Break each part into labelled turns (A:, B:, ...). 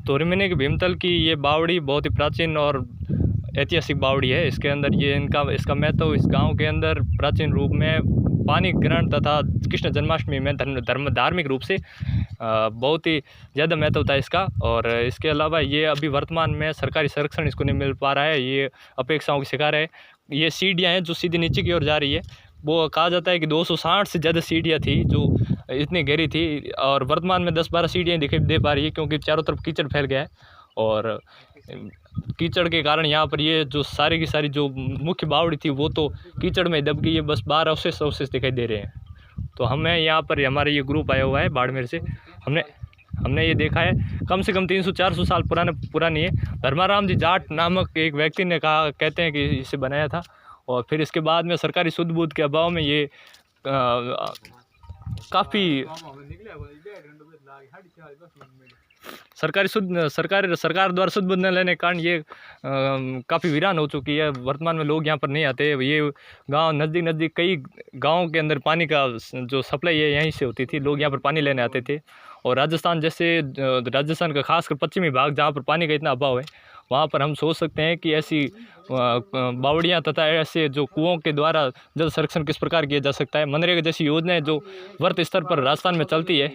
A: तोरमिने की भीमतल की ये बावड़ी बहुत ही प्राचीन और ऐतिहासिक बावड़ी है। इसके अंदर ये इसका महत्व इस गांव के अंदर प्राचीन रूप में पानी ग्रहण तथा कृष्ण जन्माष्टमी में धार्मिक रूप से बहुत ही ज़्यादा महत्व था इसका। और इसके अलावा ये अभी वर्तमान में सरकारी संरक्षण इसको नहीं मिल पा रहा है, ये अपेक्षाओं की शिकार है। ये सीढ़ियाँ हैं जो सीधी नीचे की ओर जा रही है। वो कहा जाता है कि 260 से ज़्यादा सीढ़ियाँ थी जो इतनी गहरी थी, और वर्तमान में 10-12 सीढ़ियाँ दिखाई दे पा रही है क्योंकि चारों तरफ कीचड़ फैल गया है। और कीचड़ के कारण यहाँ पर ये जो सारी की सारी जो मुख्य बावड़ी थी वो तो कीचड़ में दब गई है, बस 12 अवशेष दिखाई दे रहे हैं। तो हमें यहाँ पर हमारे ये ग्रुप आया हुआ है बाड़मेर से, हमने ये देखा है कम से कम 300-400 साल पुरानी है। धर्माराम जी जाट नामक एक व्यक्ति ने कहते हैं कि इसे बनाया था। और फिर इसके बाद में सरकारी शुद्ध बुद्ध के अभाव में ये काफ़ी सरकार द्वारा शुद्ध बुद्ध न लेने के कारण ये काफ़ी वीरान हो चुकी है। वर्तमान में लोग यहाँ पर नहीं आते। ये गांव नज़दीक कई गांवों के अंदर पानी का जो सप्लाई है यहीं से होती थी, लोग यहाँ पर पानी लेने आते थे। और राजस्थान का खासकर पश्चिमी भाग जहाँ पर पानी का इतना अभाव है, वहाँ पर हम सोच सकते हैं कि ऐसी बावड़ियाँ तथा ऐसे जो कुओं के द्वारा जल संरक्षण किस प्रकार किया जा सकता है। मनरेगा जैसी योजनाएं जो वर्त स्तर पर राजस्थान में चलती है,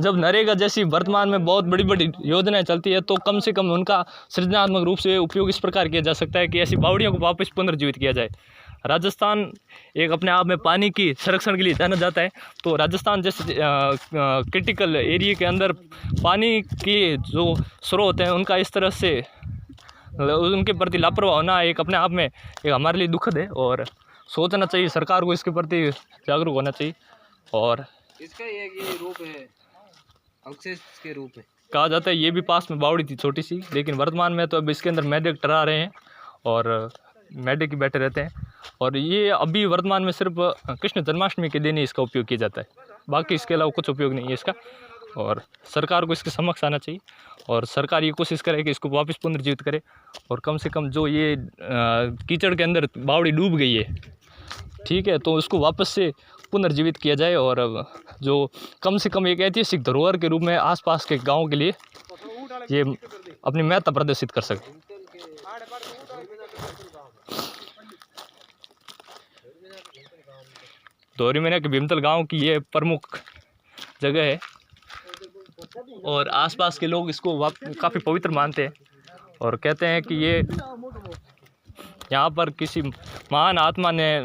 A: जब नरेगा जैसी वर्तमान में बहुत बड़ी योजनाएं चलती है, तो कम से कम उनका सृजनात्मक रूप से उपयोग इस प्रकार किया जा सकता है कि ऐसी बावड़ियों को वापस पुनर्जीवित किया जाए। राजस्थान एक अपने आप में पानी की संरक्षण के लिए जाना जाता है। तो राजस्थान जैसे क्रिटिकल एरिया के अंदर पानी के जो स्रोत हैं उनका इस तरह से उनके प्रति लापरवाह होना एक अपने आप में एक हमारे लिए दुखद है। और सोचना चाहिए, सरकार को इसके प्रति जागरूक होना चाहिए। और
B: इसका ये रूप है, अवशेष के रूप है।
A: कहा जाता है ये भी पास में बावड़ी थी छोटी सी, लेकिन वर्तमान में तो अब इसके अंदर मेढक टरा रहे हैं और मेढक ही बैठे रहते हैं। और ये अभी वर्तमान में सिर्फ कृष्ण जन्माष्टमी के दिन ही इसका उपयोग किया जाता है, बाकी इसके अलावा कुछ उपयोग नहीं है इसका। और सरकार को इसके समक्ष आना चाहिए और सरकार ये कोशिश करे कि इसको वापस पुनर्जीवित करे। और कम से कम जो ये कीचड़ के अंदर बावड़ी डूब गई है, ठीक है, तो उसको वापस से पुनर्जीवित किया जाए। और जो कम से कम एक ऐतिहासिक धरोहर के रूप में आसपास के गाँव के लिए ये अपनी महत्ता प्रदर्शित कर सके। तोरमिने के भीमतल गांव की ये प्रमुख जगह है और आसपास के लोग इसको काफ़ी पवित्र मानते हैं और कहते हैं कि ये यहाँ पर किसी महान आत्मा ने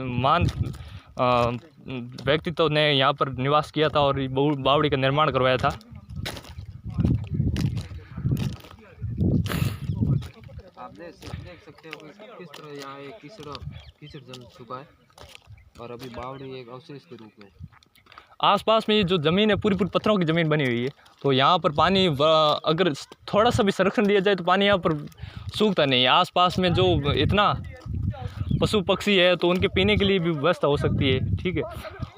A: व्यक्तित्व ने यहाँ पर निवास किया था और बावड़ी का निर्माण करवाया था।
B: आप देख सकते हो किस तरह यहाँ एक कीचड़ जम चुका है और अभी बावड़ी एक अवशेष के रूप में।
A: आसपास में ये जो ज़मीन है पूरी पत्थरों की ज़मीन बनी हुई है, तो यहाँ पर पानी अगर थोड़ा सा भी संरक्षण दिया जाए तो पानी यहाँ पर सूखता नहीं है। आसपास में जो इतना पशु पक्षी है तो उनके पीने के लिए भी व्यवस्था हो सकती है, ठीक है।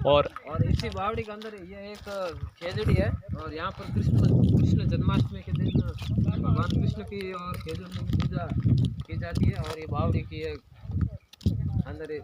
A: और
B: इसी बावड़ी के अंदर ये एक खेजड़ी है और यहाँ पर कृष्ण जन्माष्टमी के दिन भगवान कृष्ण की और खेजड़ी की पूजा की जाती है। और ये बावड़ी की अंदर